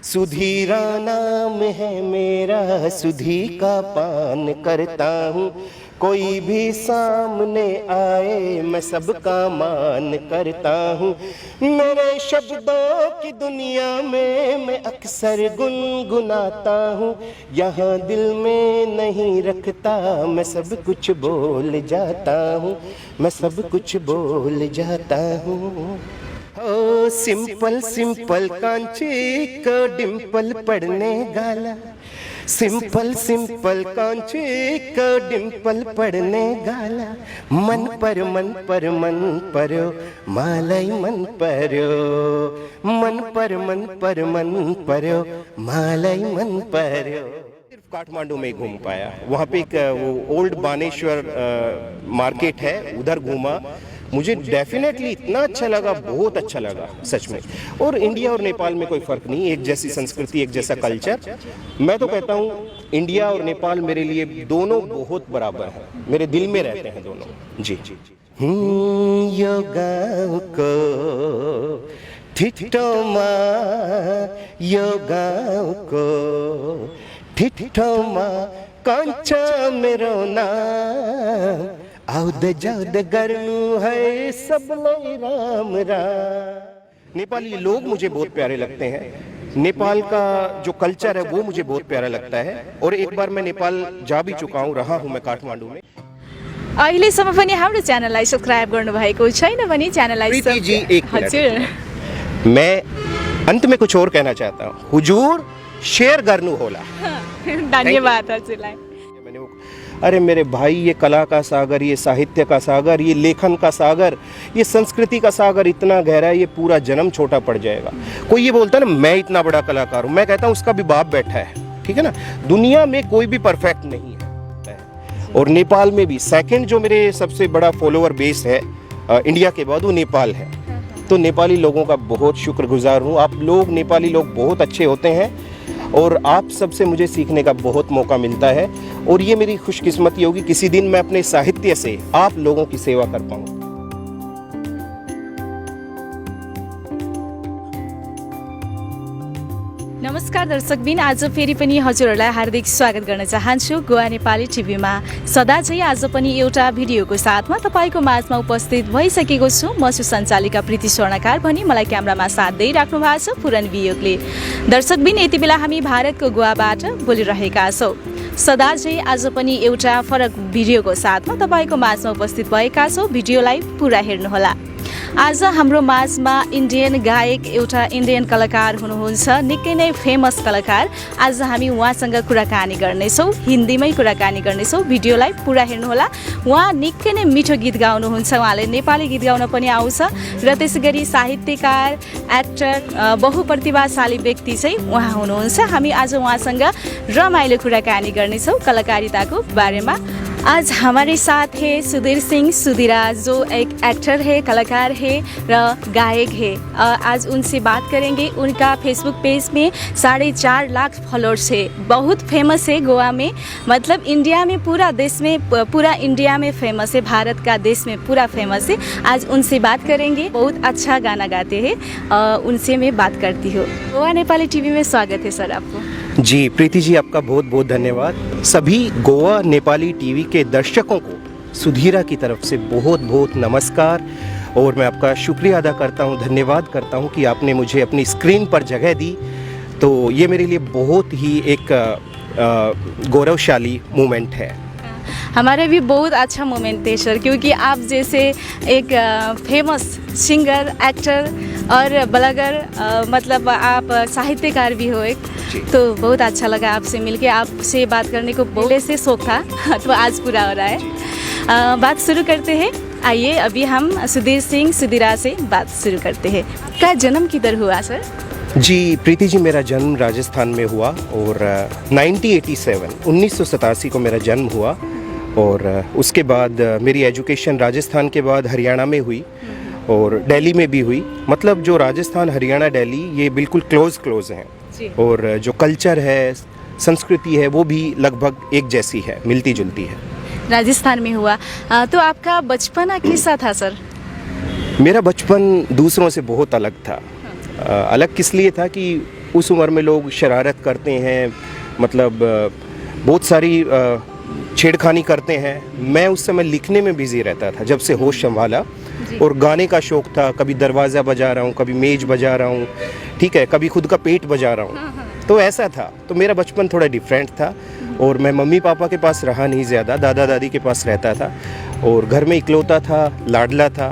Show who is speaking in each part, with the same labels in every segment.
Speaker 1: सुधीरा नाम है मेरा, सुधी का पान करता हूँ। कोई भी सामने आए मैं सबका मान करता हूँ। मेरे शब्दों की दुनिया में मैं अक्सर गुनगुनाता हूँ। यहाँ दिल में नहीं रखता, मैं सब कुछ बोल जाता हूँ। मैं सब कुछ बोल जाता हूँ। ओ सिंपल सिंपल कांची को डिंपल पड़ने गाला, सिंपल सिंपल कांची को डिंपल पड़ने गाला। मन पर मन पर मन परो मालय मन परो, मन पर मन पर मन परो मालय मन परो। सिर्फ काठमांडू में घूम पाया, वहाँ पे एक वो ओल्ड बानेश्वर मार्केट है, उधर घूमा। मुझे डेफिनेटली इतना अच्छा लगा, बहुत अच्छा लगा सच में। और इंडिया और नेपाल में कोई फ़र्क नहीं, एक जैसी संस्कृति, एक जैसा कल्चर। मैं तो कहता हूँ इंडिया और नेपाल मेरे लिए दोनों बहुत बराबर हैं, मेरे दिल में रहते हैं दोनों। जी जी यो गाँव को ठिठोमा, यो गाँव को ठिठोमा कांचा मेरो नाम। आउद जाउद गर्नु है सब लाई राम राम। नेपाली लोग मुझे बहुत प्यारे लगते हैं, नेपाल का जो कल्चर है वो मुझे बहुत प्यारा लगता है। और एक बार मैं नेपाल जा भी चुका हूँ, रहा हूँ मैं काठमांडू में।
Speaker 2: अहिलेसम्म पनि हाम्रो च्यानललाई सब्स्क्राइब गर्नुभएको छैन भने च्यानललाई
Speaker 1: प्रीति जी एक मिनट, मैं अंत में कुछ और कहना चाहता हूँ। हुजूर शेयर गर्नु होला।
Speaker 2: धन्यवाद हजुरलाई।
Speaker 1: अरे मेरे भाई, ये कला का सागर, ये साहित्य का सागर, ये लेखन का सागर, ये संस्कृति का सागर इतना गहरा है, ये पूरा जन्म छोटा पड़ जाएगा। कोई ये बोलता है ना मैं इतना बड़ा कलाकार हूँ, मैं कहता हूँ उसका भी बाप बैठा है, ठीक है ना। दुनिया में कोई भी परफेक्ट नहीं है। और नेपाल में भी सेकंड जो मेरे सबसे बड़ा फॉलोअर बेस है इंडिया के बाद, वो नेपाल है। तो नेपाली लोगों का बहुत शुक्रगुजार हूँ। आप लोग नेपाली लोग बहुत अच्छे होते हैं और आप सबसे मुझे सीखने का बहुत मौका मिलता है। और ये मेरी खुशकिस्मती होगी किसी दिन मैं अपने साहित्य से आप लोगों की सेवा कर पाऊँ।
Speaker 2: नमस्कार दर्शकबिन, आज फेरि पनि हजुरहरूलाई हार्दिक स्वागत गर्न चाहन्छु गोवा नेपाली टिभीमा। सदा चाहिँ आज पनि एउटा भिडियोको साथमा तपाईँको माझमा उपस्थित भइसकेको छु। म छु सञ्चालिका प्रीति स्वर्णकार भनी मलाई क्यामेरामा साथ दिइराख्नु भएको छ पुरन वियोगले। दर्शकबिन, यति बेला हामी भारतको गोवाबाट बोलिरहेका छौँ। सदा चाहिँ आज पनि एउटा फरक भिडियोको साथमा तपाईँको माझमा उपस्थित भएका छौँ। भिडियोलाई पुरा हेर्नुहोला। आज हाम्रो माझमा इन्डियन गायक, एउटा इन्डियन कलाकार हुनुहुन्छ, निकै नै फेमस कलाकार। आज हामी उहाँसँग कुराकानी गर्नेछौँ, हिन्दीमै कुराकानी गर्नेछौँ। भिडियोलाई पुरा हेर्नुहोला। उहाँ निकै नै मिठो गीत गाउनुहुन्छ, उहाँले नेपाली गीत गाउन पनि आउँछ र त्यसै गरी साहित्यकार, एक्टर, बहुप्रतिभाशाली व्यक्ति चाहिँ उहाँ हुनुहुन्छ। हामी आज उहाँसँग रमाइलो कुराकानी गर्नेछौँ कलाकारिताको बारेमा। आज हमारे साथ है सुधीर सिंह सुधीरा, जो एक एक्टर है, कलाकार है र गायक है। आज उनसे बात करेंगे। उनका फेसबुक पेज में 4.5 लाख फॉलोअर्स है, बहुत फेमस है गोवा में, मतलब इंडिया में, पूरा देश में, पूरा इंडिया में फेमस है, भारत का देश में पूरा फेमस है। आज उनसे बात करेंगे। बहुत अच्छा गाना गाते हैं, उनसे मैं बात करती हूँ। गोवा नेपाली टीवी में स्वागत है सर आपको।
Speaker 1: जी प्रीति जी, आपका बहुत बहुत धन्यवाद। सभी गोवा नेपाली टीवी के दर्शकों को सुधीरा की तरफ से बहुत बहुत नमस्कार। और मैं आपका शुक्रिया अदा करता हूँ, धन्यवाद करता हूँ कि आपने मुझे अपनी स्क्रीन पर जगह दी। तो ये मेरे लिए बहुत ही एक गौरवशाली मोमेंट है।
Speaker 2: हमारे भी बहुत अच्छा मोमेंट है सर, क्योंकि आप जैसे एक फेमस सिंगर, एक्टर और ब्लॉगर, मतलब आप साहित्यकार भी हो एक, तो बहुत अच्छा लगा आपसे मिलके। आपसे बात करने को पहले से शौक था तो आज पूरा हो रहा है। बात शुरू करते हैं। आइए अभी हम सुधीर सिंह सुधीरा से बात शुरू करते हैं। आपका जन्म किधर हुआ सर?
Speaker 1: जी प्रीति जी, मेरा जन्म राजस्थान में हुआ और 1987 को मेरा जन्म हुआ। और उसके बाद मेरी एजुकेशन राजस्थान के बाद हरियाणा में हुई और दिल्ली में भी हुई। मतलब जो राजस्थान, हरियाणा, दिल्ली ये बिल्कुल क्लोज हैं। और जो कल्चर है, संस्कृति है, वो भी लगभग एक जैसी है, मिलती जुलती है।
Speaker 2: राजस्थान में हुआ तो आपका बचपन कैसा था सर?
Speaker 1: मेरा बचपन दूसरों से बहुत अलग था। अलग किस लिए था कि उस उम्र में लोग शरारत करते हैं, मतलब बहुत सारी छेड़खानी करते हैं। मैं उस समय लिखने में बिज़ी रहता था जब से होश संभाला, और गाने का शौक़ था। कभी दरवाज़ा बजा रहा हूँ, कभी मेज़ बजा रहा हूँ, ठीक है, कभी खुद का पेट बजा रहा हूँ। तो ऐसा था। तो मेरा बचपन थोड़ा डिफरेंट था, और मैं मम्मी पापा के पास रहा नहीं ज़्यादा, दादा दादी के पास रहता था, और घर में इकलौता था, लाडला था।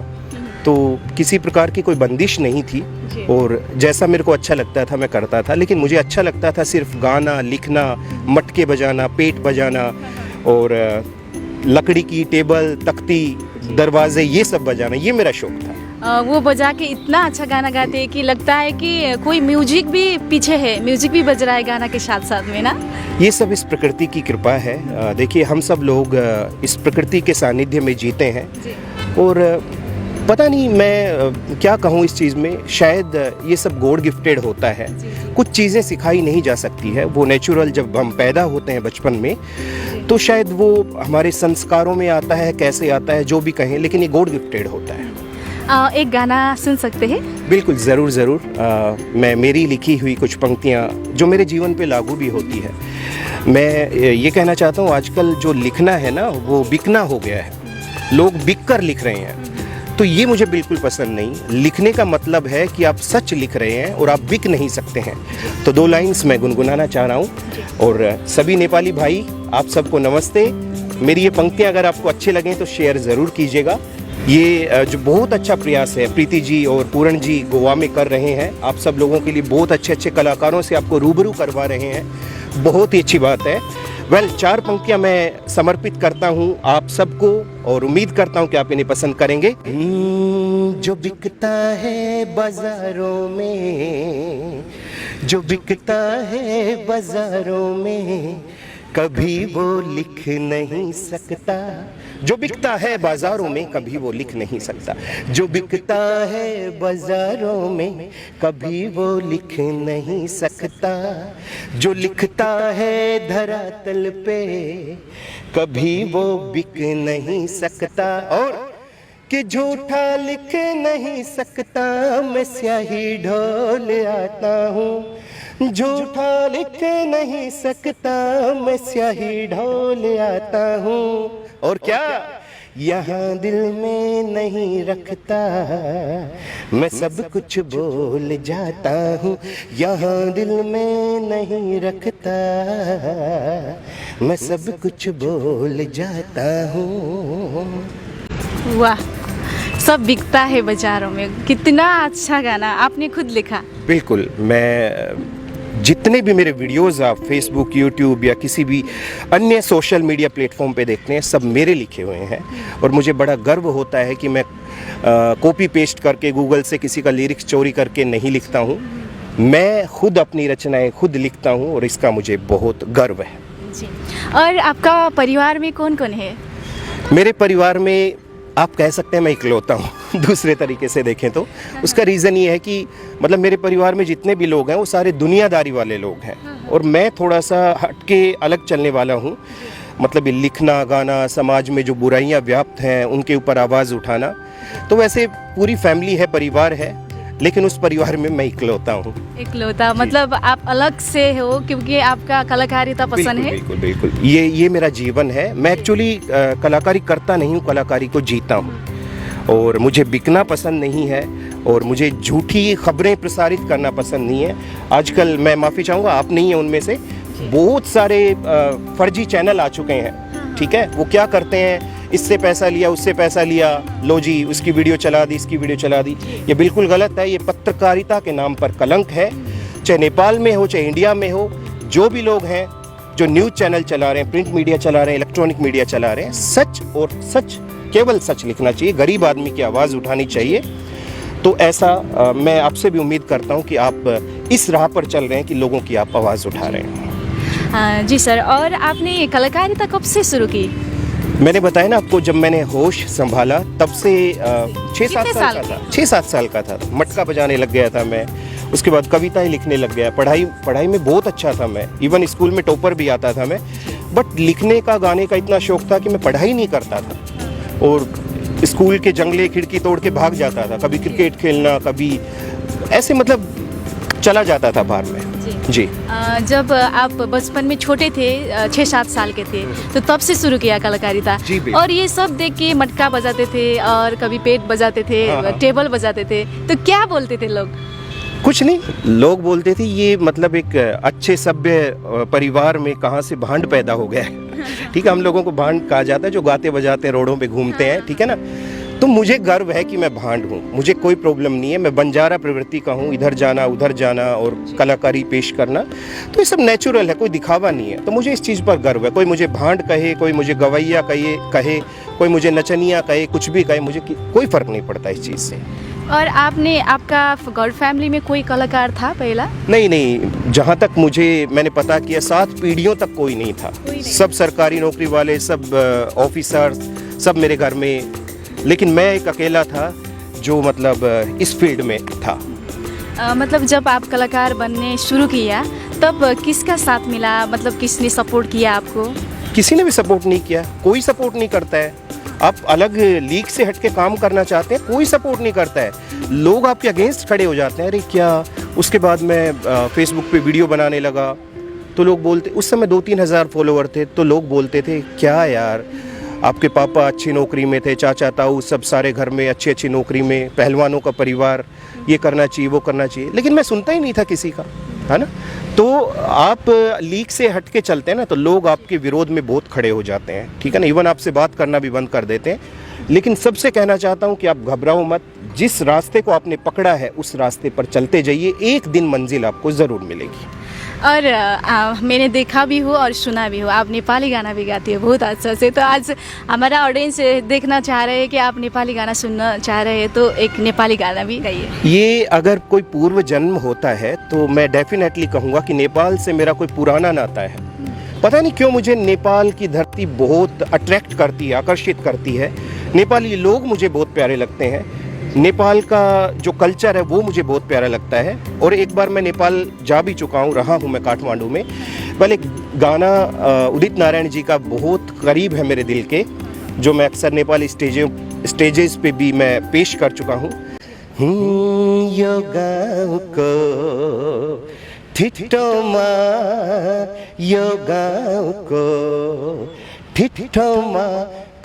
Speaker 1: तो किसी प्रकार की कोई बंदिश नहीं थी, और जैसा मेरे को अच्छा लगता था मैं करता था। लेकिन मुझे अच्छा लगता था सिर्फ गाना, लिखना, मटके बजाना, पेट बजाना, और लकड़ी की टेबल, तख्ती, दरवाजे, ये सब बजाना, ये मेरा शौक़ था।
Speaker 2: वो बजा के इतना अच्छा गाना गाते हैं कि लगता है कि कोई म्यूजिक भी पीछे है, म्यूजिक भी बज रहा है गाना के साथ साथ में ना।
Speaker 1: ये सब इस प्रकृति की कृपा है। देखिए, हम सब लोग इस प्रकृति के सानिध्य में जीते हैं, और पता नहीं मैं क्या कहूँ इस चीज़ में, शायद ये सब गॉड गिफ्टेड होता है। कुछ चीज़ें सिखाई नहीं जा सकती है, वो नेचुरल जब हम पैदा होते हैं बचपन में, तो शायद वो हमारे संस्कारों में आता है, कैसे आता है जो भी कहें, लेकिन ये गॉड गिफ्टेड होता है।
Speaker 2: एक गाना सुन सकते हैं?
Speaker 1: बिल्कुल, ज़रूर ज़रूर। मैं मेरी लिखी हुई कुछ पंक्तियाँ जो मेरे जीवन पे लागू भी होती है। मैं ये कहना चाहता हूँ, आजकल जो लिखना है ना, वो बिकना हो गया है। लोग बिक कर लिख रहे हैं, तो ये मुझे बिल्कुल पसंद नहीं। लिखने का मतलब है कि आप सच लिख रहे हैं और आप बिक नहीं सकते हैं। तो 2 लाइन्स मैं गुनगुनाना चाह रहा हूँ, और सभी नेपाली भाई, आप सबको नमस्ते। मेरी ये पंक्तियाँ अगर आपको अच्छे लगें तो शेयर ज़रूर कीजिएगा। ये जो बहुत अच्छा प्रयास है प्रीति जी और पूरण जी गोवा में कर रहे हैं, आप सब लोगों के लिए बहुत अच्छे अच्छे कलाकारों से आपको रूबरू करवा रहे हैं, बहुत ही अच्छी बात है। 4 पंक्तियां मैं समर्पित करता हूं आप सबको, और उम्मीद करता हूं कि आप इन्हें पसंद करेंगे। जो बिकता है बाजारों में, जो बिकता है बाजारों में, कभी वो लिख नहीं सकता। जो बिकता है बाजारों में, कभी वो लिख नहीं सकता। जो बिकता है बाजारों में, कभी वो लिख नहीं सकता। जो लिखता है धरातल पे, कभी वो बिक नहीं सकता। और कि झूठा लिख नहीं सकता, मैं स्याही ढोल आता हूँ। झूठा लिख नहीं सकता, मैं स्याही ढोल आता हूँ। और क्या, यहाँ दिल में नहीं रखता, मैं सब कुछ बोल जाता हूँ। यहाँ दिल में नहीं रखता, मैं सब कुछ बोल जाता हूँ।
Speaker 2: वाह, सब बिकता है बाजारों में। कितना अच्छा गाना आपने खुद लिखा।
Speaker 1: बिल्कुल, मैं जितने भी मेरे वीडियोस आप फेसबुक, यूट्यूब या किसी भी अन्य सोशल मीडिया प्लेटफॉर्म पे देखते हैं, सब मेरे लिखे हुए हैं। और मुझे बड़ा गर्व होता है कि मैं कॉपी पेस्ट करके गूगल से किसी का लिरिक्स चोरी करके नहीं लिखता हूँ। मैं खुद अपनी रचनाएं खुद लिखता हूँ, और इसका मुझे बहुत गर्व है
Speaker 2: जी। और आपका परिवार में कौन कौन है?
Speaker 1: मेरे परिवार में आप कह सकते हैं मैं इकलौता हूँ दूसरे तरीके से देखें तो। उसका रीज़न ये है कि मतलब मेरे परिवार में जितने भी लोग हैं वो सारे दुनियादारी वाले लोग हैं, और मैं थोड़ा सा हटके अलग चलने वाला हूँ। मतलब ये लिखना, गाना, समाज में जो बुराइयाँ व्याप्त हैं उनके ऊपर आवाज़ उठाना। तो वैसे पूरी फैमिली है, परिवार है, लेकिन उस परिवार में मैं इकलौता हूँ।
Speaker 2: इकलौता मतलब आप अलग से हो, क्योंकि आपका कलाकारिता पसंद है।
Speaker 1: बिल्कुल बिल्कुल, ये मेरा जीवन है। मैं एक्चुअली कलाकारी करता नहीं हूँ, कलाकारी को जीता हूँ। और मुझे बिकना पसंद नहीं है, और मुझे झूठी खबरें प्रसारित करना पसंद नहीं है। आजकल मैं माफ़ी चाहूँगा, आप नहीं हैं उनमें से, बहुत सारे फर्जी चैनल आ चुके हैं, ठीक है। वो क्या करते हैं, इससे पैसा लिया, उससे पैसा लिया, लो जी उसकी वीडियो चला दी, इसकी वीडियो चला दी। ये बिल्कुल गलत है। ये पत्रकारिता के नाम पर कलंक है। चाहे नेपाल में हो, चाहे इंडिया में हो, जो भी लोग हैं जो न्यूज़ चैनल चला रहे हैं, प्रिंट मीडिया चला रहे हैं, इलेक्ट्रॉनिक मीडिया चला रहे हैं, सच और सच, केवल सच लिखना चाहिए। गरीब आदमी की आवाज़ उठानी चाहिए। तो ऐसा मैं आपसे भी उम्मीद करता हूँ कि आप इस राह पर चल रहे हैं कि लोगों की आप आवाज़ उठा रहे हैं।
Speaker 2: जी सर, और आपने कलाकारिता कब से शुरू की?
Speaker 1: मैंने बताया ना आपको, जब मैंने होश संभाला तब से 6-7 साल का था। 6-7 साल का था, मटका बजाने लग गया था मैं। उसके बाद कविताएं लिखने लग गया। पढ़ाई में बहुत अच्छा था मैं, इवन स्कूल में टॉपर भी आता था मैं। बट लिखने का, गाने का इतना शौक था कि मैं पढ़ाई नहीं करता था, और स्कूल के जंगले खिड़की तोड़ के भाग जाता था। कभी क्रिकेट खेलना, कभी ऐसे मतलब चला जाता था बाहर में। जी।
Speaker 2: जब आप बचपन में छोटे थे 6-7 साल के थे तो तब से शुरू किया कलाकारिता
Speaker 1: जी, बिल्कुल।
Speaker 2: और ये सब देख के मटका बजाते थे और कभी पेट बजाते थे,
Speaker 1: हाँ।
Speaker 2: टेबल बजाते थे, तो क्या बोलते थे लोग?
Speaker 1: कुछ नहीं, लोग बोलते थे ये मतलब एक अच्छे सभ्य परिवार में कहाँ से भांड पैदा हो गया है। ठीक है, हम लोगों को भांड कहा जाता है जो गाते बजाते रोडों पे घूमते हैं, ठीक है ना। तो मुझे गर्व है कि मैं भांड हूँ, मुझे कोई प्रॉब्लम नहीं है। मैं बंजारा प्रवृत्ति का हूँ, इधर जाना उधर जाना और कलाकारी पेश करना, तो ये सब नेचुरल है, कोई दिखावा नहीं है। तो मुझे इस चीज़ पर गर्व है। कोई मुझे भांड कहे, कोई मुझे गवैया कहे, कोई मुझे नचनिया कहे, कुछ भी कहे, मुझे कोई फ़र्क नहीं पड़ता इस चीज़ से।
Speaker 2: और आपका घर फैमिली में कोई कलाकार था पहला?
Speaker 1: नहीं, जहाँ तक मैंने पता किया 7 पीढ़ियों तक कोई नहीं था। सब सरकारी नौकरी वाले, सब ऑफिसर, सब मेरे घर में, लेकिन मैं एक अकेला था जो मतलब इस फील्ड में था।
Speaker 2: मतलब जब आप कलाकार बनने शुरू किया तब किसका साथ मिला, मतलब किसने सपोर्ट किया आपको?
Speaker 1: किसी ने भी सपोर्ट नहीं किया, कोई सपोर्ट नहीं करता है। आप अलग लीग से हट के काम करना चाहते हैं, कोई सपोर्ट नहीं करता है। लोग आपके अगेंस्ट खड़े हो जाते हैं, अरे क्या। उसके बाद मैं फेसबुक पे वीडियो बनाने लगा तो लोग बोलते, उस समय 2-3 हज़ार फॉलोवर थे, तो लोग बोलते थे क्या यार, आपके पापा अच्छी नौकरी में थे, चाचा ताऊ सब सारे घर में अच्छी नौकरी में, पहलवानों का परिवार, ये करना चाहिए वो करना चाहिए। लेकिन मैं सुनता ही नहीं था किसी का, है ना। तो आप लीग से हट के चलते हैं ना, तो लोग आपके विरोध में बहुत खड़े हो जाते हैं, ठीक है ना। इवन आपसे बात करना भी बंद कर देते हैं। लेकिन सबसे कहना चाहता हूँ कि आप घबराओ मत, जिस रास्ते को आपने पकड़ा है उस रास्ते पर चलते जाइए, एक दिन मंजिल आपको ज़रूर मिलेगी।
Speaker 2: और मैंने देखा भी हो और सुना भी हो, आप नेपाली गाना भी गाती हो बहुत अच्छा से। तो आज हमारा ऑडियंस देखना चाह रहे हैं कि आप नेपाली गाना सुनना चाह रहे हैं, तो एक नेपाली गाना भी गाइए।
Speaker 1: ये अगर कोई पूर्व जन्म होता है तो मैं डेफिनेटली कहूँगा कि नेपाल से मेरा कोई पुराना नाता है। पता नहीं क्यों मुझे नेपाल की धरती बहुत अट्रैक्ट करती है, आकर्षित करती है। नेपाली लोग मुझे बहुत प्यारे लगते हैं, नेपाल का जो कल्चर है वो मुझे बहुत प्यारा लगता है। और एक बार मैं नेपाल जा भी चुका हूँ, रहा हूँ मैं काठमांडू में। पहले एक गाना उदित नारायण जी का बहुत करीब है मेरे दिल के, जो मैं अक्सर नेपाली स्टेजेस पे भी मैं पेश कर चुका हूँ। यो गाउँको ठिठोमा, यो गाउँको ठिठोमा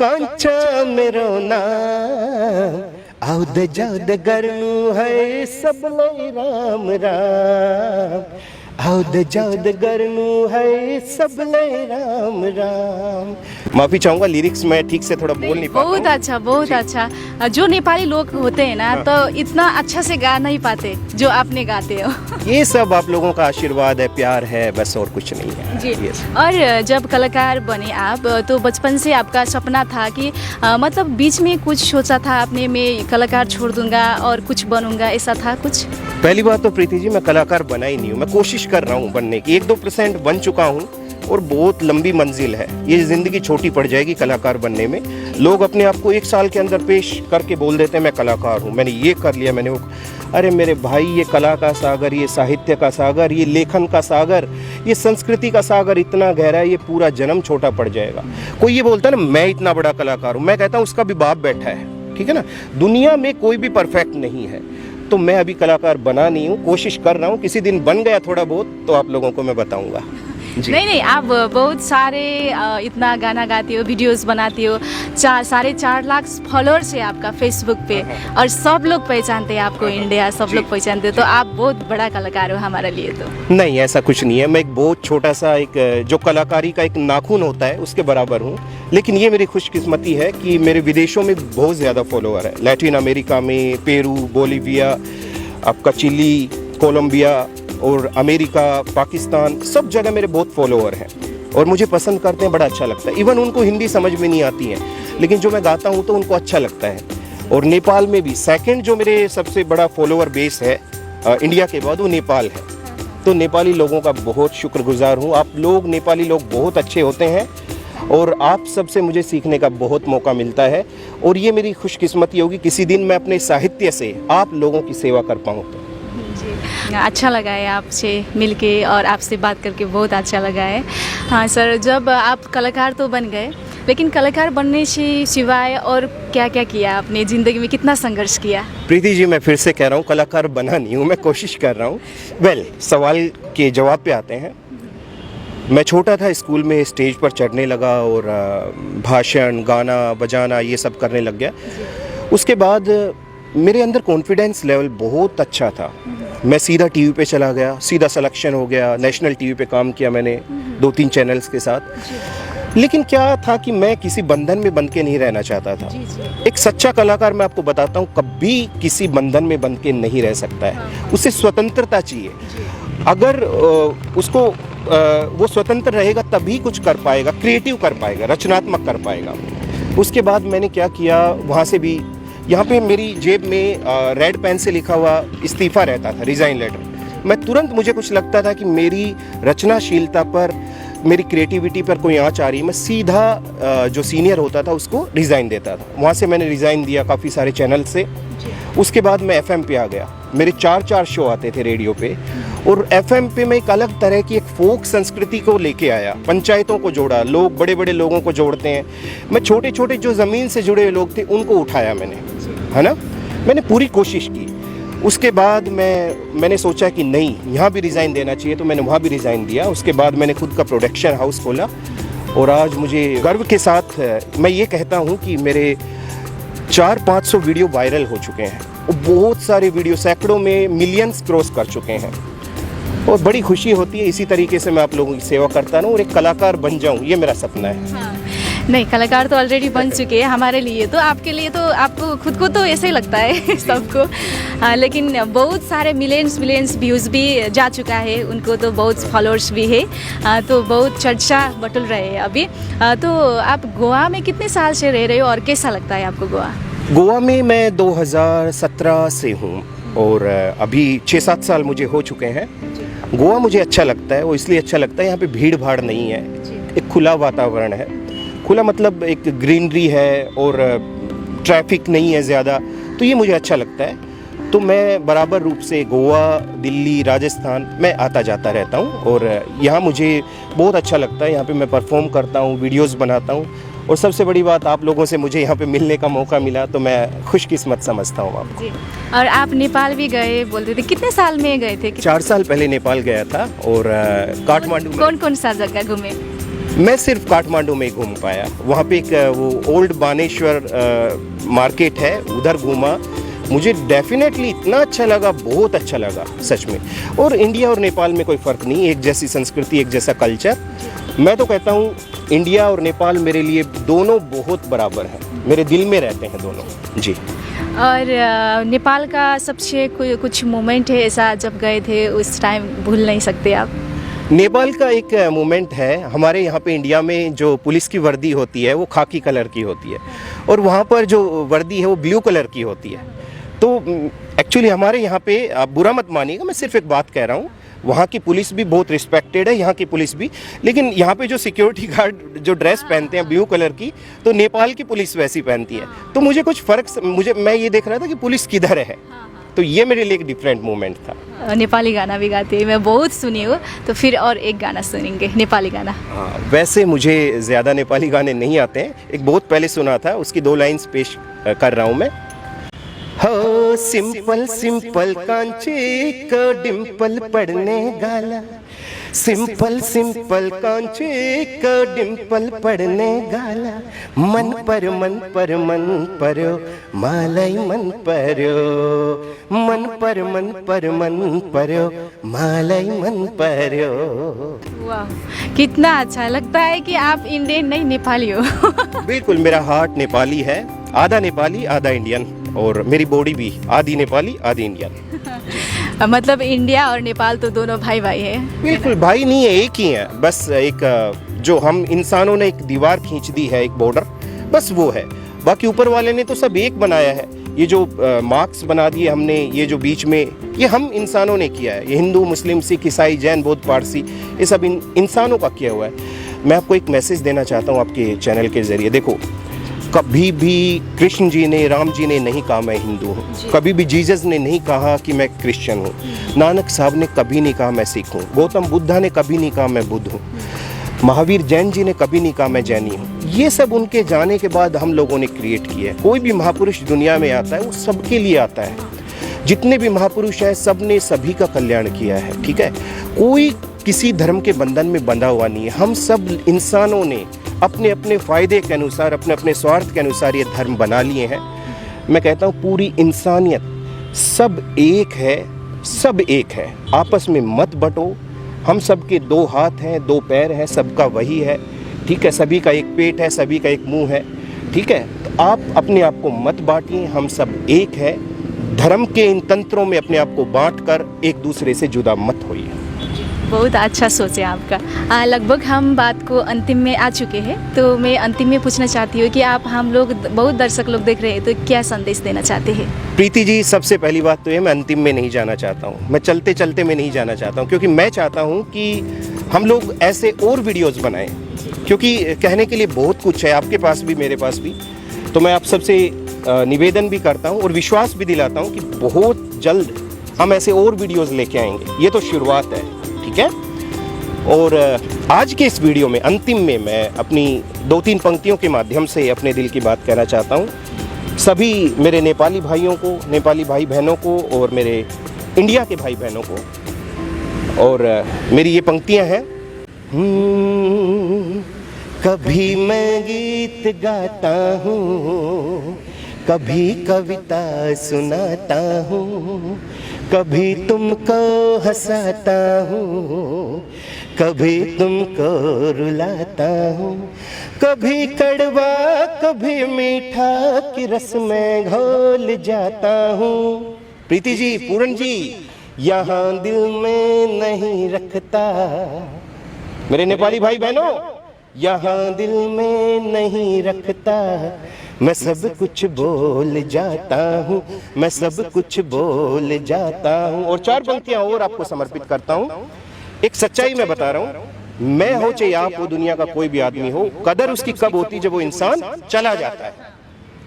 Speaker 1: कान्छ मेरो नाम, आउद जाउद गर्नु है सबलाई राम राम, आउद जाउद गर्नु है सबलाई राम राम। माफ़ी चाहूँगा, लिरिक्स मैं ठीक से थोड़ा बोल नहीं पाता।
Speaker 2: बहुत अच्छा, बहुत अच्छा। जो नेपाली लोग होते हैं ना, तो इतना अच्छा से गा नहीं पाते जो आपने गाते हो।
Speaker 1: ये सब आप लोगों का आशीर्वाद है, प्यार है, बस और कुछ नहीं है
Speaker 2: जी।
Speaker 1: Yes.
Speaker 2: और जब कलाकार बने आप, तो बचपन से आपका सपना था कि मतलब बीच में कुछ सोचा था आपने, मैं कलाकार छोड़ दूंगा और कुछ बनूंगा, ऐसा था कुछ?
Speaker 1: पहली बात तो प्रीति जी, मैं कलाकार बना ही नहीं हूँ। मैं कोशिश कर रहा हूँ बनने की, 1-2% बन चुका हूँ और बहुत लंबी मंजिल है। ये ज़िंदगी छोटी पड़ जाएगी कलाकार बनने में। लोग अपने आप को 1 साल के अंदर पेश करके बोल देते हैं मैं कलाकार हूँ, मैंने ये कर लिया, मैंने वो। अरे मेरे भाई, ये कला का सागर, ये साहित्य का सागर, ये लेखन का सागर, ये संस्कृति का सागर इतना गहरा है, ये पूरा जन्म छोटा पड़ जाएगा। कोई ये बोलता है ना मैं इतना बड़ा कलाकार हूँ, मैं कहता हूँ उसका भी बाप बैठा है, ठीक है ना। दुनिया में कोई भी परफेक्ट नहीं है। तो मैं अभी कलाकार बना नहीं हूँ, कोशिश कर रहा हूँ। किसी दिन बन गया थोड़ा बहुत तो आप लोगों को मैं बताऊँगा।
Speaker 2: नहीं, आप बहुत सारे इतना गाना गाती हो, वीडियोस बनाती हो, 4.5 लाख फॉलोअर्स है आपका फेसबुक पे, और सब लोग पहचानते हैं आपको, इंडिया सब लोग पहचानते हैं। तो आप बहुत बड़ा कलाकार हो हमारे लिए। तो
Speaker 1: नहीं, ऐसा कुछ नहीं है। मैं एक बहुत छोटा सा, एक जो कलाकारी का एक नाखून होता है उसके बराबर हूँ। लेकिन ये मेरी खुशकिस्मती है कि मेरे विदेशों में बहुत ज़्यादा फॉलोअर है। लैटिन अमेरिका में, पेरू, बोलीविया, आपका चिली, कोलंबिया और अमेरिका, पाकिस्तान, सब जगह मेरे बहुत फॉलोअर हैं और मुझे पसंद करते हैं, बड़ा अच्छा लगता है। इवन उनको हिंदी समझ में नहीं आती है, लेकिन जो मैं गाता हूँ तो उनको अच्छा लगता है। और नेपाल में भी सेकंड जो मेरे सबसे बड़ा फॉलोअर बेस है इंडिया के बाद, वो नेपाल है। तो नेपाली लोगों का बहुत शुक्रगुजार हूँ। आप लोग, नेपाली लोग बहुत अच्छे होते हैं और आप सबसे मुझे सीखने का बहुत मौका मिलता है। और ये मेरी खुशकिस्मती होगी किसी दिन मैं अपने साहित्य से आप लोगों की सेवा कर पाऊँ। तो
Speaker 2: अच्छा लगा है आपसे मिलके और आपसे बात करके बहुत अच्छा लगा है। हाँ सर, जब आप कलाकार तो बन गए, लेकिन कलाकार बनने से सिवाय और क्या क्या किया आपने ज़िंदगी में, कितना संघर्ष किया?
Speaker 1: प्रीति जी, मैं फिर से कह रहा हूँ, कलाकार बना नहीं हूँ, मैं कोशिश कर रहा हूँ। सवाल के जवाब पे आते हैं। मैं छोटा था, स्कूल में स्टेज पर चढ़ने लगा और भाषण, गाना बजाना ये सब करने लग गया। उसके बाद मेरे अंदर कॉन्फिडेंस लेवल बहुत अच्छा था। मैं सीधा टीवी पे चला गया, सीधा सिलेक्शन हो गया, नेशनल टीवी पे काम किया मैंने 2-3 चैनल्स के साथ। लेकिन क्या था कि मैं किसी बंधन में बंध के नहीं रहना चाहता था। एक सच्चा कलाकार, मैं आपको बताता हूँ, कभी किसी बंधन में बंध के नहीं रह सकता है। उसे स्वतंत्रता चाहिए। अगर उसको वो स्वतंत्र रहेगा तभी कुछ कर पाएगा, क्रिएटिव कर पाएगा, रचनात्मक कर पाएगा। उसके बाद मैंने क्या किया, वहाँ से भी यहाँ पे मेरी जेब में रेड पेन से लिखा हुआ इस्तीफ़ा रहता था, रिज़ाइन लेटर। मैं तुरंत, मुझे कुछ लगता था कि मेरी रचनाशीलता पर, मेरी क्रिएटिविटी पर कोई आँच आ रही है, मैं सीधा जो सीनियर होता था उसको रिज़ाइन देता था। वहाँ से मैंने रिज़ाइन दिया काफ़ी सारे चैनल से। उसके बाद मैं FM पे आ गया। मेरे 4 शो आते थे रेडियो पे, और FM पे मैं एक अलग तरह की एक फोक संस्कृति को लेके आया, पंचायतों को जोड़ा। लोग बड़े बड़े लोगों को जोड़ते हैं, मैं छोटे छोटे जो ज़मीन से जुड़े लोग थे उनको उठाया मैंने, है ना। मैंने पूरी कोशिश की। उसके बाद मैंने सोचा कि नहीं, यहाँ भी रिज़ाइन देना चाहिए, तो मैंने वहाँ भी रिज़ाइन दिया। उसके बाद मैंने खुद का प्रोडक्शन हाउस खोला, और आज मुझे गर्व के साथ मैं ये कहता हूँ कि मेरे 400-500 वीडियो वायरल हो चुके हैं, और बहुत सारे वीडियो सैकड़ों में मिलियंस क्रॉस कर चुके हैं, और बड़ी खुशी होती है। इसी तरीके से मैं आप लोगों की सेवा करता हूँ और एक कलाकार बन जाऊँ, ये मेरा सपना है।
Speaker 2: हाँ। नहीं, कलाकार तो ऑलरेडी बन चुके हैं हमारे लिए, तो आपके लिए तो आपको खुद को तो ऐसे ही लगता है सबको। हाँ, लेकिन बहुत सारे मिलियंस व्यूज़ भी जा चुका है, उनको तो बहुत फॉलोअर्स भी है। तो बहुत चर्चा बटुल रहे हैं अभी। तो आप गोवा में कितने साल से रह रहे हो और कैसा लगता है आपको गोवा?
Speaker 1: गोवा में मैं 2017 से हूँ, और अभी 6-7 साल मुझे हो चुके हैं। गोवा मुझे अच्छा लगता है, वो इसलिए अच्छा लगता है, यहाँ पे भीड़ भाड़ नहीं है, एक खुला वातावरण है। खुला मतलब एक ग्रीनरी है, और ट्रैफिक नहीं है ज़्यादा, तो ये मुझे अच्छा लगता है। तो मैं बराबर रूप से गोवा, दिल्ली, राजस्थान मैं आता जाता रहता हूँ, और यहाँ मुझे बहुत अच्छा लगता है। यहाँ पे मैं परफॉर्म करता हूँ, वीडियोस बनाता हूँ, और सबसे बड़ी बात, आप लोगों से मुझे यहाँ पे मिलने का मौका मिला, तो मैं खुशकिस्मत समझता हूँ आपको।
Speaker 2: जी। और आप नेपाल भी गए बोलते थे, कितने साल में गए थे?
Speaker 1: 4 साल पहले नेपाल गया था, और काठमांडू में।
Speaker 2: कौन कौन सा जगह घूमे?
Speaker 1: मैं सिर्फ काठमांडू में घूम पाया। वहाँ पे एक वो ओल्ड बानेश्वर मार्केट है, उधर घूमा। मुझे डेफिनेटली इतना अच्छा लगा, बहुत अच्छा लगा सच में। और इंडिया और नेपाल में कोई फ़र्क नहीं, एक जैसी संस्कृति, एक जैसा कल्चर। मैं तो कहता हूँ इंडिया और नेपाल मेरे लिए दोनों बहुत बराबर हैं, मेरे दिल में रहते हैं दोनों। जी।
Speaker 2: और नेपाल का सबसे कुछ मोमेंट है ऐसा, जब गए थे उस टाइम भूल नहीं सकते आप?
Speaker 1: नेपाल का एक मोमेंट है, हमारे यहाँ पे इंडिया में जो पुलिस की वर्दी होती है वो खाकी कलर की होती है, और वहाँ पर जो वर्दी है वो ब्लू कलर की होती है। तो एक्चुअली हमारे यहाँ पे, आप बुरा मत मानिएगा, मैं सिर्फ एक बात कह रहा हूँ, वहाँ की पुलिस भी बहुत रिस्पेक्टेड है, यहाँ की पुलिस भी। लेकिन यहाँ पे जो सिक्योरिटी गार्ड जो ड्रेस पहनते हैं ब्लू कलर की, तो नेपाल की पुलिस वैसी पहनती है। तो मुझे कुछ फ़र्क, मैं ये देख रहा था कि पुलिस किधर है, तो ये मेरे लिए एक डिफरेंट मोमेंट था।
Speaker 2: नेपाली गाना भी गाते हैं, मैं बहुत सुनी हूँ, तो फिर और एक गाना सुनेंगे, नेपाली गाना।
Speaker 1: हाँ, वैसे मुझे ज़्यादा नेपाली गाने नहीं आते हैं, एक बहुत पहले सुना था, उसकी 2 लाइन्स पेश कर रहा हूँ मैं। हो सिंपल सिंपल कांचे को डिम्पल पड़ने गाला, सिंपल सिंपल कांचे को डिम्पल पड़ने गाला, मन पर मन परो मालाई मन परो, मन पर मन परो मालाई मन परो।
Speaker 2: वाह, कितना अच्छा लगता है कि आप इंडियन नहीं, नेपाली हो।
Speaker 1: बिल्कुल, मेरा हार्ट नेपाली है, आधा नेपाली आधा इंडियन, और मेरी बॉडी भी आधी नेपाली आधी इंडियन।
Speaker 2: मतलब इंडिया और नेपाल तो दोनों भाई भाई है।
Speaker 1: बिल्कुल भाई नहीं है, एक ही है, बस एक जो हम इंसानों ने एक दीवार खींच दी है, एक बॉर्डर, बस वो है। बाकी ऊपर वाले ने तो सब एक बनाया है। ये जो मार्क्स बना दिए हमने, ये जो बीच में, ये हम इंसानों ने किया है। ये हिंदू, मुस्लिम, सिख, ईसाई, जैन, बौद्ध, पारसी, ये सब इंसानों का किया हुआ है। मैं आपको एक मैसेज देना चाहता हूँ आपके चैनल के ज़रिए। देखो, कभी भी कृष्ण जी ने, राम जी ने नहीं कहा मैं हिंदू हूँ, कभी भी जीसस ने नहीं कहा कि मैं क्रिश्चियन हूँ, नानक साहब ने कभी नहीं कहा मैं सिख हूँ, गौतम बुद्धा ने कभी नहीं कहा मैं बुद्ध हूँ। महावीर जैन जी ने कभी नहीं कहा मैं जैनी हूँ। ये सब उनके जाने के बाद हम लोगों ने क्रिएट किया है। कोई भी महापुरुष दुनिया में आता है वो सबके लिए आता है। जितने भी महापुरुष हैं सब ने सभी का कल्याण किया है, ठीक है। कोई किसी धर्म के बंधन में बंधा हुआ नहीं है। हम सब इंसानों ने अपने अपने फ़ायदे के अनुसार, अपने अपने स्वार्थ के अनुसार ये धर्म बना लिए हैं। मैं कहता हूँ पूरी इंसानियत सब एक है, सब एक है। आपस में मत बंटो। हम सब के 2 हाथ हैं, 2 पैर हैं, सबका वही है, ठीक है। सभी का एक पेट है, सभी का एक मुंह है, ठीक है। तो आप अपने आप को मत बांटिए, हम सब एक है। धर्म के इन तंत्रों में अपने आप को बांटकर एक दूसरे से जुदा मत होइए।
Speaker 2: बहुत अच्छा सोच है आपका। लगभग हम बात को अंतिम में आ चुके हैं, तो मैं अंतिम में पूछना चाहती हूँ कि आप हम लोग बहुत दर्शक लोग देख रहे हैं, तो क्या संदेश देना चाहते हैं?
Speaker 1: प्रीति जी, सबसे पहली बात तो ये, मैं अंतिम में नहीं जाना चाहता हूँ, मैं चलते चलते में नहीं जाना चाहता हूँ, क्योंकि मैं चाहता हूँ कि हम लोग ऐसे और वीडियोज़ बनाएं, क्योंकि कहने के लिए बहुत कुछ है, आपके पास भी मेरे पास भी। तो मैं आप सबसे निवेदन भी करता हूँ और विश्वास भी दिलाता हूँ कि बहुत जल्द हम ऐसे और वीडियोज़ लेके आएंगे। ये तो शुरुआत है, ठीक है। और आज के इस वीडियो में अंतिम में मैं अपनी 2-3 पंक्तियों के माध्यम से अपने दिल की बात कहना चाहता हूँ। सभी मेरे नेपाली भाइयों को, नेपाली भाई बहनों को और मेरे इंडिया के भाई बहनों को। और मेरी ये पंक्तियाँ हैं। कभी मैं गीत गाता हूँ, कभी कविता सुनाता हूँ, कभी तुमको हंसाता हूँ, कभी तुमको रुलाता हूँ, कभी कड़वा कभी मीठा की रस में घोल जाता हूँ। प्रीति जी, पूरन जी, यहाँ दिल में नहीं रखता। मेरे नेपाली भाई बहनों, यहाँ दिल में नहीं रखता, मैं सब कुछ बोल जाता हूँ, मैं सब कुछ बोल जाता हूँ। और 4 पंक्तियाँ और आपको समर्पित करता हूँ। एक सच्चाई मैं बता रहा हूँ, मैं हो चाहे आप हो, दुनिया का कोई भी आदमी हो, कदर उसकी कब होती जब वो इंसान चला जाता है।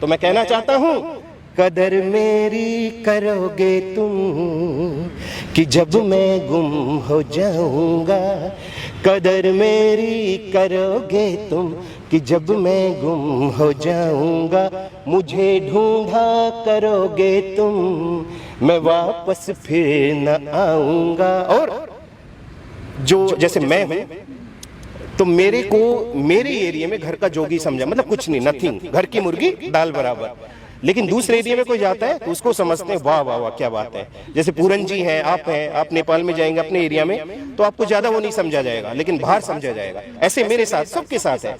Speaker 1: तो मैं कहना चाहता हूँ, कदर मेरी करोगे तुम कि जब मैं गुम हो जाऊंगा, कदर मेरी करोगे तुम कि जब मैं गुम हो जाऊंगा, मुझे ढूंढा करोगे तुम, मैं वापस फिर न आऊंगा। और जो जैसे मैं हूं, तो मेरे को मेरे एरिया में घर का जोगी समझा, मतलब कुछ नहीं, नथिंग, घर की मुर्गी दाल बराबर। लेकिन दूसरे एरिया में कोई जाता है तो उसको समझते हैं वाह वाह वाह क्या बात है। जैसे पूरन जी हैं, आप नेपाल में जाएंगे अपने एरिया में तो आपको ज्यादा वो नहीं समझा जाएगा, लेकिन बाहर समझा जाएगा। ऐसे मेरे साथ, सबके साथ है।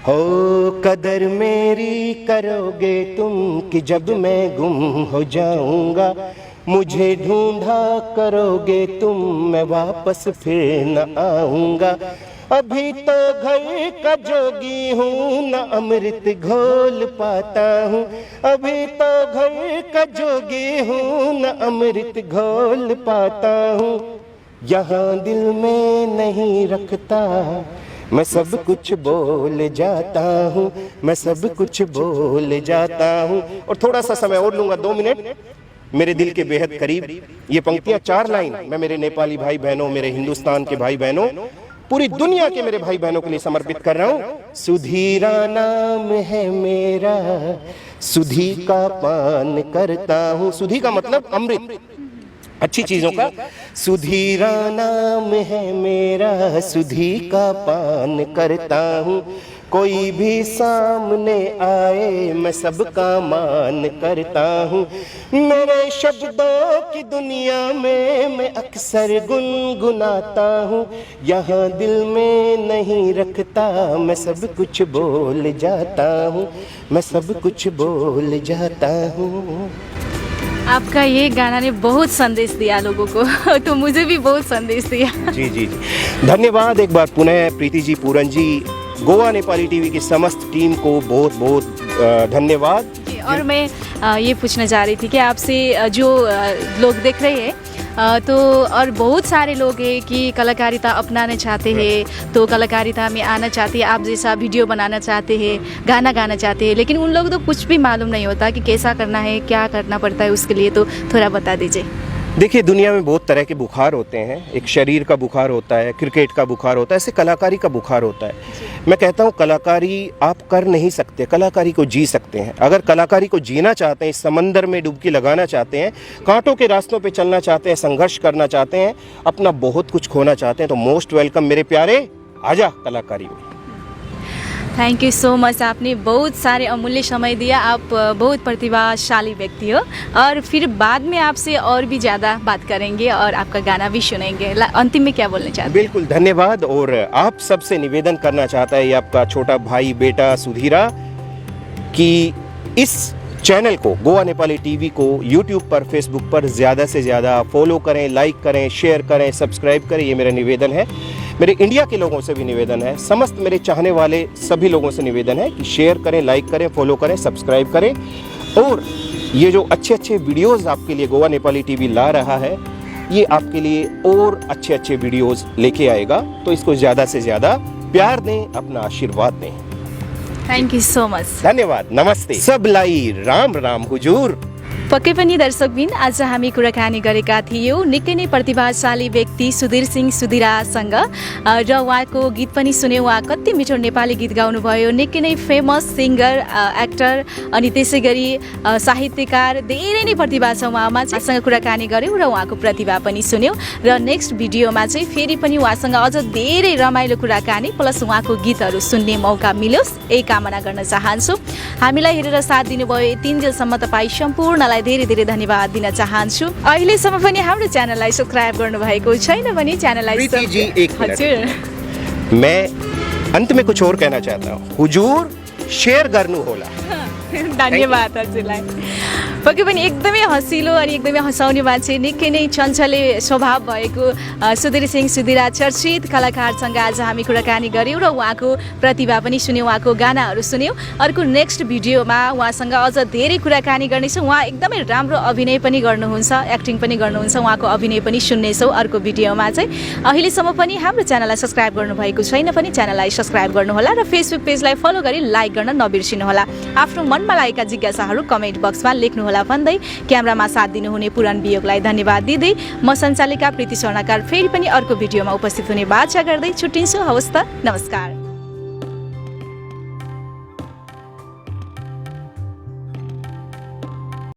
Speaker 1: हो कदर मेरी करोगे तुम कि जब मैं गुम हो जाऊंगा, मुझे ढूंढा करोगे तुम, मैं वापस फिर न आऊंगा। अभी तो घर का जोगी हूँ, न अमृत घोल पाता हूँ। अभी तो घर का जोगी हूँ, न अमृत घोल पाता हूँ। यहाँ दिल में नहीं रखता, मैं सब कुछ बोल जाता हूँ, मैं सब कुछ बोल जाता हूँ। और थोड़ा सा समय और लूँगा, 2 मिनट, मेरे दिल के बेहद करीब। ये पंक्तियाँ 4 लाइन मैं मेरे नेपाली भाई बहनों, मेरे हिंदुस्तान के भाई बहनों, पूरी दुनिया के मेरे भाई बहनों के लिए समर्पित कर रहा हूँ। सुधीरा नाम है मेरा, सुधी का पान करता हूँ। सुधी का मतलब अमृत, अच्छी चीजों का। सुधीरा नाम है मेरा, सुधी का पान करता हूँ। कोई भी सामने आए मैं सबका मान करता हूँ। मेरे शब्दों की दुनिया में मैं अक्सर गुनगुनाता हूँ। यहाँ दिल में नहीं रखता, मैं सब कुछ बोल जाता हूँ, मैं सब कुछ बोल जाता हूँ।
Speaker 2: आपका ये गाना ने बहुत संदेश दिया लोगों को तो मुझे भी बहुत संदेश दिया।
Speaker 1: जी जी जी, धन्यवाद एक बार पुनः प्रीति जी, पूरन जी, गोवा नेपाली टीवी की समस्त टीम को बहुत बहुत धन्यवाद।
Speaker 2: और मैं ये पूछना चाह रही थी कि आपसे जो लोग देख रहे हैं तो और बहुत सारे लोग हैं कि कलाकारिता अपनाना चाहते हैं, तो कलाकारिता में आना चाहते हैं, आप जैसा वीडियो बनाना चाहते हैं, गाना गाना चाहते हैं, लेकिन उन लोगों को कुछ भी मालूम नहीं होता कि कैसा करना है, क्या करना पड़ता है उसके लिए, तो थोड़ा बता दीजिए।
Speaker 1: देखिए, दुनिया में बहुत तरह के बुखार होते हैं। एक शरीर का बुखार होता है, क्रिकेट का बुखार होता है, ऐसे कलाकारी का बुखार होता है। मैं कहता हूँ कलाकारी आप कर नहीं सकते, कलाकारी को जी सकते हैं। अगर कलाकारी को जीना चाहते हैं, इस समंदर में डुबकी लगाना चाहते हैं, कांटों के रास्तों पे चलना चाहते हैं, संघर्ष करना चाहते हैं, अपना बहुत कुछ खोना चाहते हैं, तो मोस्ट वेलकम मेरे प्यारे, आजा कलाकारी में।
Speaker 2: Thank you so much. आपने बहुत सारे अमूल्य समय दिया। आप बहुत प्रतिभाशाली व्यक्ति हो और फिर बाद में आपसे और भी ज़्यादा बात करेंगे और आपका गाना भी सुनेंगे। अंतिम में क्या बोलना चाहते हैं?
Speaker 1: बिल्कुल, धन्यवाद। और आप सबसे निवेदन करना चाहता है ये आपका छोटा भाई बेटा सुधीरा कि इस चैनल को, गोवा नेपाली टीवी को यूट्यूब पर, फेसबुक पर ज़्यादा से ज़्यादा फॉलो करें, लाइक करें, शेयर करें, सब्सक्राइब करें। ये मेरा निवेदन है। मेरे इंडिया के लोगों से भी निवेदन है, समस्त मेरे चाहने वाले सभी लोगों से निवेदन है कि शेयर करें, लाइक करें, फॉलो करें, सब्सक्राइब करें। और ये जो अच्छे अच्छे वीडियोस आपके लिए गोवा नेपाली टीवी ला रहा है, ये आपके लिए और अच्छे अच्छे वीडियोस लेके आएगा। तो इसको ज़्यादा से ज़्यादा प्यार दें, अपना आशीर्वाद दें।
Speaker 2: Thank you so much.
Speaker 1: धन्यवाद। नमस्ते। सबलाई राम राम हुजूर।
Speaker 2: पक्कै पनि दर्शकबिन, आज हामी कुराकानी गरेका थियौँ निकै नै प्रतिभाशाली व्यक्ति सुधीर सिंह सुधिरासँग र उहाँको गीत पनि सुन्यौँ। उहाँ कति मिठो नेपाली गीत गाउनुभयो। निकै नै फेमस सिङ्गर, एक्टर अनि त्यसै गरी साहित्यकार, धेरै नै प्रतिभा छ उहाँमा। उहाँसँग कुराकानी गऱ्यौँ र उहाँको प्रतिभा पनि सुन्यौँ। र नेक्स्ट भिडियोमा चाहिँ फेरि पनि उहाँसँग अझ धेरै रमाइलो कुराकानी प्लस उहाँको गीतहरू सुन्ने मौका मिलोस्, यही कामना गर्न चाहन्छु। हामीलाई हेरेर साथ दिनुभयो यतिन्जेलसम्म तपाईँ सम्पूर्णलाई धेरै धेरै धन्यवाद दिन चाहन्छु। अहिलेसम्म पनि हाम्रो च्यानललाई सब्सक्राइब गर्नुभएको छैन भने च्यानललाई
Speaker 1: प्रीति जी, एक मिनट। मैं अंत में कुछ और कहना चाहता हूँ। हुजूर शेयर गर्नु होला।
Speaker 2: धन्यवाद हजुरलाई। पक्कै पनि एकदमै हँसिलो अनि एकदमै हँसाउने मान्छे, निकै नै चञ्चले स्वभाव भएको सुधीर सिंह सुधिरा चर्चित कलाकारसँग आज हामी कुराकानी गऱ्यौँ र उहाँको प्रतिभा पनि सुन्यौँ, उहाँको गानाहरू सुन्यौँ। अर्को नेक्स्ट भिडियोमा उहाँसँग अझ धेरै कुराकानी गर्नेछौँ। उहाँ एकदमै राम्रो अभिनय पनि गर्नुहुन्छ, एक्टिङ पनि गर्नुहुन्छ, उहाँको अभिनय पनि सुन्नेछौँ अर्को भिडियोमा चाहिँ। अहिलेसम्म पनि हाम्रो च्यानललाई सब्सक्राइब गर्नुभएको छैन भने च्यानललाई सब्सक्राइब गर्नुहोला र फेसबुक पेजलाई फलो गरी लाइक गर्न नबिर्सिनुहोला। आफ्नो मनमा लागेका जिज्ञासाहरू कमेन्ट बक्समा लेख्नुहोला भन्दै क्यामेरामा साथ दिनुहुने पुराण वियोगलाई धन्यवाद दिँदै म सञ्चालिका प्रीति स्वर्णकार फेरि पनि अर्को भिडियोमा उपस्थित हुने बाचा गर्दै छुट्टिन्छु। हवस् त, नमस्कार।